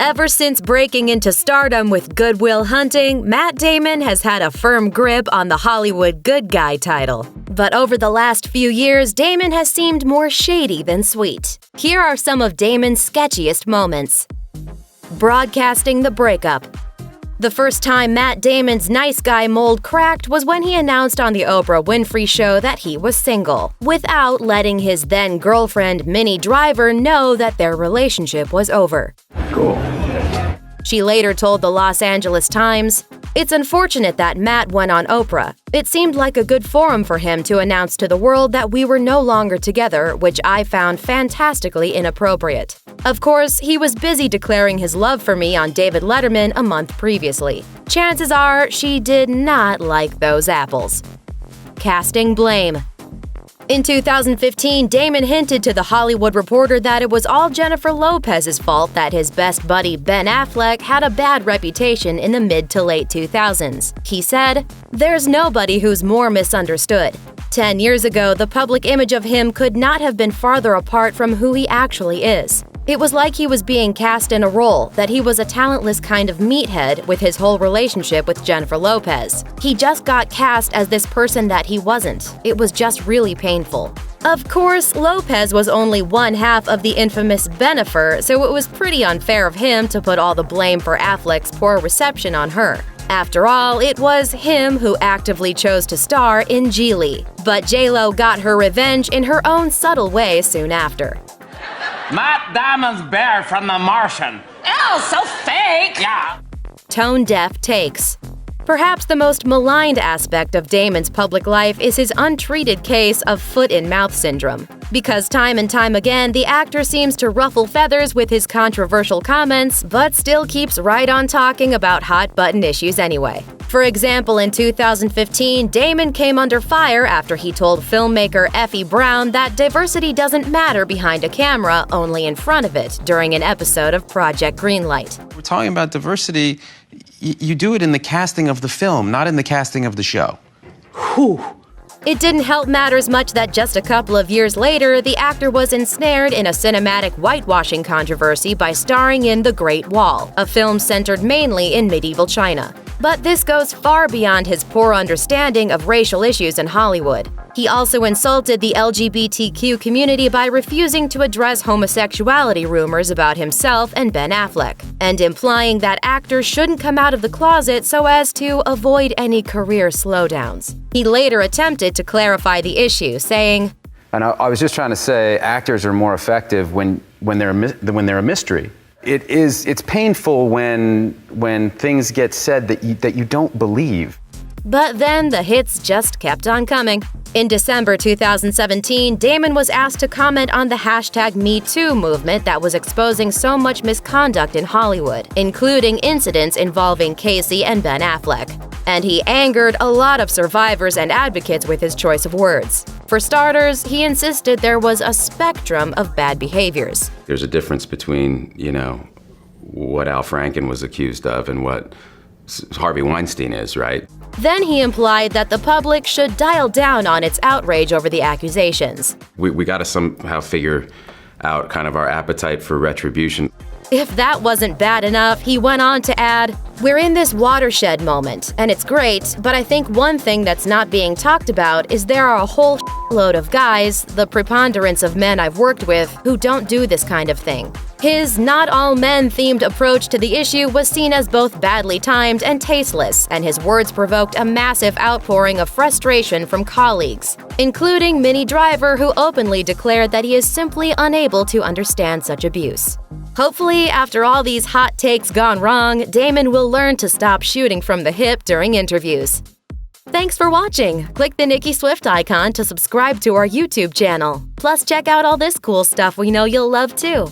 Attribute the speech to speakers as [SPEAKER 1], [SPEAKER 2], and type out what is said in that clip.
[SPEAKER 1] Ever since breaking into stardom with Good Will Hunting, Matt Damon has had a firm grip on the Hollywood good guy title. But over the last few years, Damon has seemed more shady than sweet. Here are some of Damon's sketchiest moments. Broadcasting the breakup. The first time Matt Damon's nice guy mold cracked was when he announced on the Oprah Winfrey Show that he was single, without letting his then-girlfriend Minnie Driver know that their relationship was over.
[SPEAKER 2] Cool.
[SPEAKER 1] She later told the Los Angeles Times, "It's unfortunate that Matt went on Oprah. It seemed like a good forum for him to announce to the world that we were no longer together, which I found fantastically inappropriate. Of course, he was busy declaring his love for me on David Letterman a month previously. Chances are she did not like those apples." Casting blame. In 2015, Damon hinted to The Hollywood Reporter that it was all Jennifer Lopez's fault that his best buddy Ben Affleck had a bad reputation in the mid to late 2000s. He said, "There's nobody who's more misunderstood. 10 years ago, the public image of him could not have been farther apart from who he actually is. It was like he was being cast in a role, that he was a talentless kind of meathead with his whole relationship with Jennifer Lopez. He just got cast as this person that he wasn't. It was just really painful." Of course, Lopez was only one half of the infamous Bennifer, so it was pretty unfair of him to put all the blame for Affleck's poor reception on her. After all, it was him who actively chose to star in Geely. But J-Lo got her revenge in her own subtle way soon after.
[SPEAKER 3] Matt Damon's bear from The Martian.
[SPEAKER 4] Oh, so fake!
[SPEAKER 3] Yeah.
[SPEAKER 1] Tone-deaf takes. Perhaps the most maligned aspect of Damon's public life is his untreated case of foot-and-mouth syndrome. Because time and time again, the actor seems to ruffle feathers with his controversial comments, but still keeps right on talking about hot-button issues anyway. For example, in 2015, Damon came under fire after he told filmmaker Effie Brown that diversity doesn't matter behind a camera, only in front of it, during an episode of Project Greenlight.
[SPEAKER 5] We're talking about diversity. You do it in the casting of the film, not in the casting of the show.
[SPEAKER 1] Whew. It didn't help matters much that just a couple of years later, the actor was ensnared in a cinematic whitewashing controversy by starring in The Great Wall, a film centered mainly in medieval China. But this goes far beyond his poor understanding of racial issues in Hollywood. He also insulted the LGBTQ community by refusing to address homosexuality rumors about himself and Ben Affleck, and implying that actors shouldn't come out of the closet so as to avoid any career slowdowns. He later attempted to clarify the issue, saying,
[SPEAKER 2] And I was just trying to say, actors are more effective when they're a mystery. It's painful when things get said that you don't believe.
[SPEAKER 1] But then the hits just kept on coming. In December 2017, Damon was asked to comment on the #MeToo movement that was exposing so much misconduct in Hollywood, including incidents involving Casey and Ben Affleck. And he angered a lot of survivors and advocates with his choice of words. For starters, he insisted there was a spectrum of bad behaviors.
[SPEAKER 6] There's a difference between, what Al Franken was accused of and what Harvey Weinstein is, right?
[SPEAKER 1] Then he implied that the public should dial down on its outrage over the accusations.
[SPEAKER 6] We got to somehow figure out kind of our appetite for retribution.
[SPEAKER 1] If that wasn't bad enough, he went on to add, "We're in this watershed moment, and it's great, but I think one thing that's not being talked about is there are a whole load of guys, the preponderance of men I've worked with, who don't do this kind of thing." His not-all-men-themed approach to the issue was seen as both badly timed and tasteless, and his words provoked a massive outpouring of frustration from colleagues, including Minnie Driver, who openly declared that he is simply unable to understand such abuse. Hopefully, after all these hot takes gone wrong, Damon will learn to stop shooting from the hip during interviews. Thanks for watching! Click the Nicki Swift icon to subscribe to our YouTube channel. Plus, check out all this cool stuff we know you'll love too.